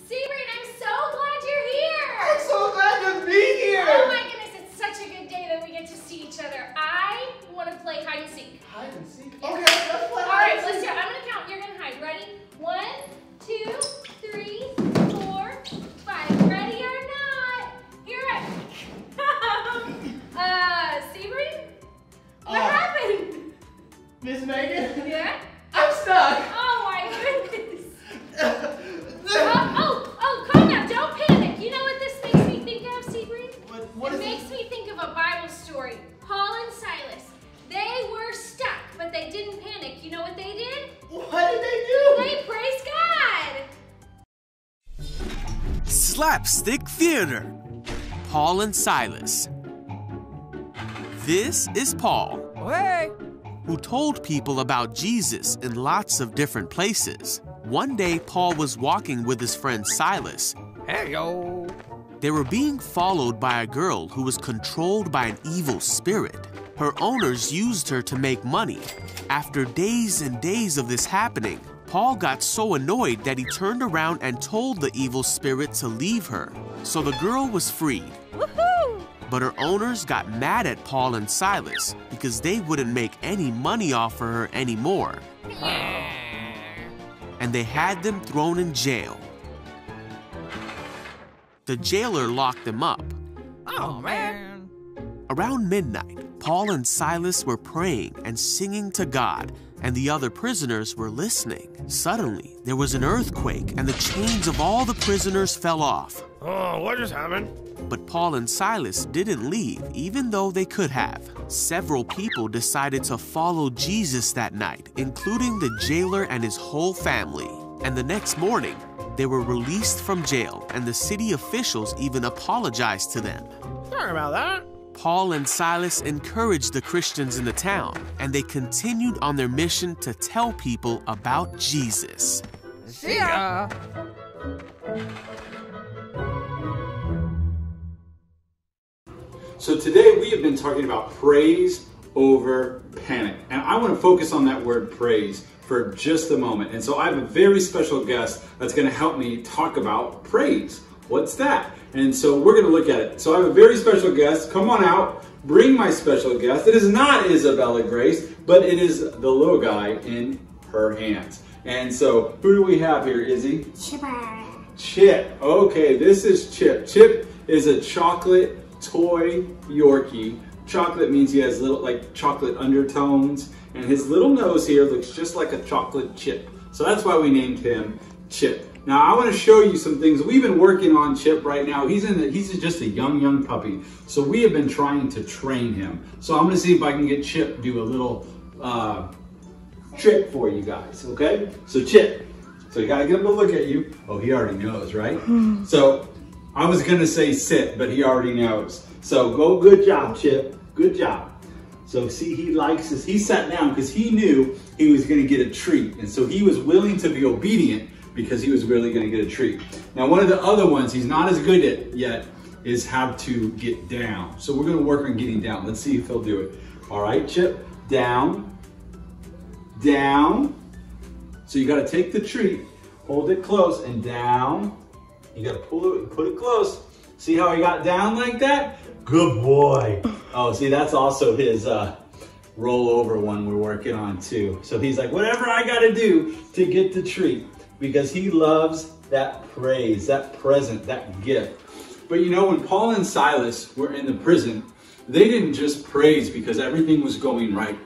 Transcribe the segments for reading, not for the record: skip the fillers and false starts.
Sebring, I'm so glad you're here. I'm so glad to be here. Oh my goodness, it's such a good day that we get to see each other. I want to play hide and seek. Hide and seek? Yeah. Okay, let's play All hide right, and let's seek. do it. I'm going to count. You're going to hide. Ready? 1, 2, 3, 4, 5. Ready or not? Here I come. Sebring? What happened? Miss Megan? Yeah? I'm stuck. Oh my goodness. Calm down. Don't panic. You know what this makes me think of, Sebring? What It is makes me think of a Bible story. Paul and Silas. They were stuck, but they didn't panic. You know what they did? What did they do? They praised God. Slapstick Theater. Paul and Silas. This is Paul, who told people about Jesus in lots of different places. One day, Paul was walking with his friend Silas. Hey-yo. They were being followed by a girl who was controlled by an evil spirit. Her owners used her to make money. After days and days of this happening, Paul got so annoyed that he turned around and told the evil spirit to leave her. So the girl was freed. Woohoo! But her owners got mad at Paul and Silas because they wouldn't make any money off of her anymore. And they had them thrown in jail. The jailer locked them up. Oh, man. Around midnight, Paul and Silas were praying and singing to God, and the other prisoners were listening. Suddenly, there was an earthquake, and the chains of all the prisoners fell off. Oh, what just happened? But Paul and Silas didn't leave, even though they could have. Several people decided to follow Jesus that night, including the jailer and his whole family. And the next morning, they were released from jail, and the city officials even apologized to them. Sorry about that. Paul and Silas encouraged the Christians in the town, and they continued on their mission to tell people about Jesus. See ya. So today we have been talking about praise over panic. And I want to focus on that word praise for just a moment. And so I have a very special guest that's going to help me talk about praise. What's that? And so we're going to look at it. So I have a very special guest. Come on out. Bring my special guest. It is not Isabella Grace, but it is the little guy in her hands. And so who do we have here, Izzy? Chip. Okay, this is Chip. Chip is a chocolate toy Yorkie. Chocolate means he has little like chocolate undertones, and his little nose here looks just like a chocolate chip. So that's why we named him Chip. Now I want to show you some things. We've been working on Chip right now. He's just a young puppy. So we have been trying to train him. So I'm going to see if I can get Chip to do a little trick for you guys, okay? So Chip, so you gotta get him to look at you. Oh, he already knows, right? So I was gonna say sit, but he already knows. So go, good job, Chip, good job. So see, he likes this. He sat down because he knew he was gonna get a treat. And so he was willing to be obedient because he was really gonna get a treat. Now, one of the other ones he's not as good at yet is how to get down. So we're gonna work on getting down. Let's see if he'll do it. All right, Chip, down, down. So you gotta take the treat, hold it close and down. You gotta pull it and put it close. See how he got down like that? Good boy. Oh, see, that's also his rollover one we're working on too. So he's like, whatever I gotta do to get the treat, because he loves that praise, that present, that gift. But you know, when Paul and Silas were in the prison, they didn't just praise because everything was going right.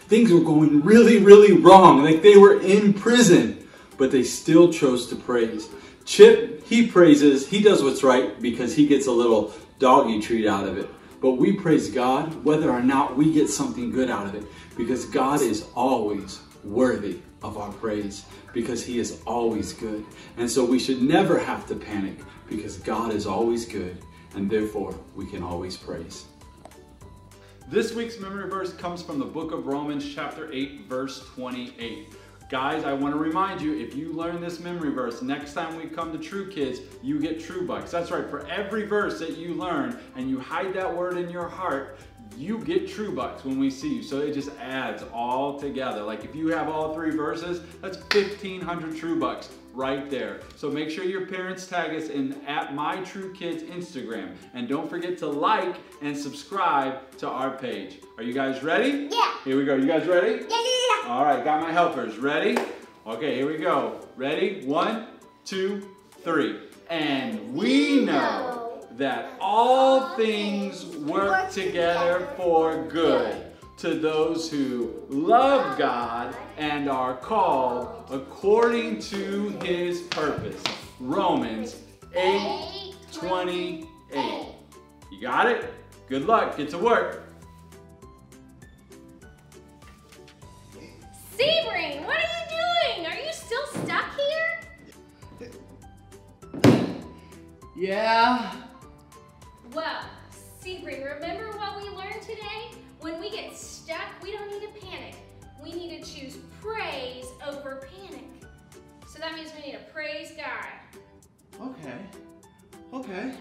Things were going really wrong, like they were in prison, but they still chose to praise. Chip, he praises, he does what's right because he gets a little doggy treat out of it. But we praise God whether or not we get something good out of it, because God is always worthy of our praise, because he is always good. And so we should never have to panic, because God is always good, and therefore we can always praise. This week's memory verse comes from the book of Romans chapter 8, verse 28. Guys, I want to remind you, if you learn this memory verse, next time we come to True Kids, you get True Bucks. That's right, for every verse that you learn and you hide that word in your heart, you get true bucks when we see you. So it just adds all together. Like if you have all 3 verses, that's 1,500 true bucks right there. So make sure your parents tag us in @MyTrueKids Instagram. And don't forget to like and subscribe to our page. Are you guys ready? Yeah. Here we go. You guys ready? Yeah. All right, got my helpers. Ready? Okay, here we go. Ready? 1, 2, 3. And we know that all things work together for good to those who love God and are called according to His purpose. Romans 8:28. You got it? Good luck. Get to work. Sebring, what are you doing? Are you still stuck here? Yeah. Well, Sebring, remember what we learned today? When we get stuck, we don't need to panic. We need to choose praise over panic. So that means we need to praise God. Okay.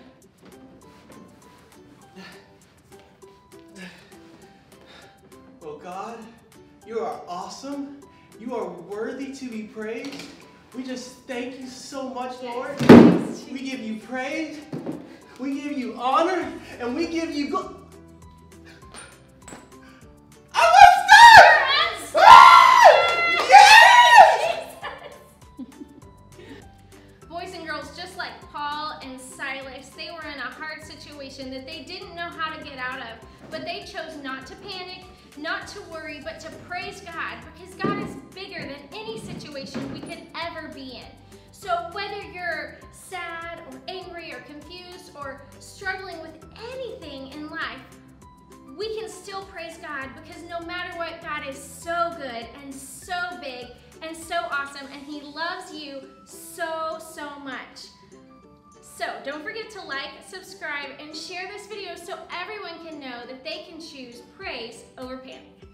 Well, God, you are awesome. You are worthy to be praised. We just thank you so much, Lord. We give you praise, we give you honor, and we give you good. I'm unstuck! Yes! Boys and girls, just like Paul and Silas, they were in a hard situation that they didn't know how to get out of, but they chose not to panic, not to worry, but to praise God, because God is bigger than any situation we could ever be in. So whether you're sad or angry or confused or struggling with anything in life, we can still praise God, because no matter what, God is so good and so big and so awesome, and He loves you so, so much. So don't forget to like, subscribe, and share this video so everyone can know that they can choose praise over panic.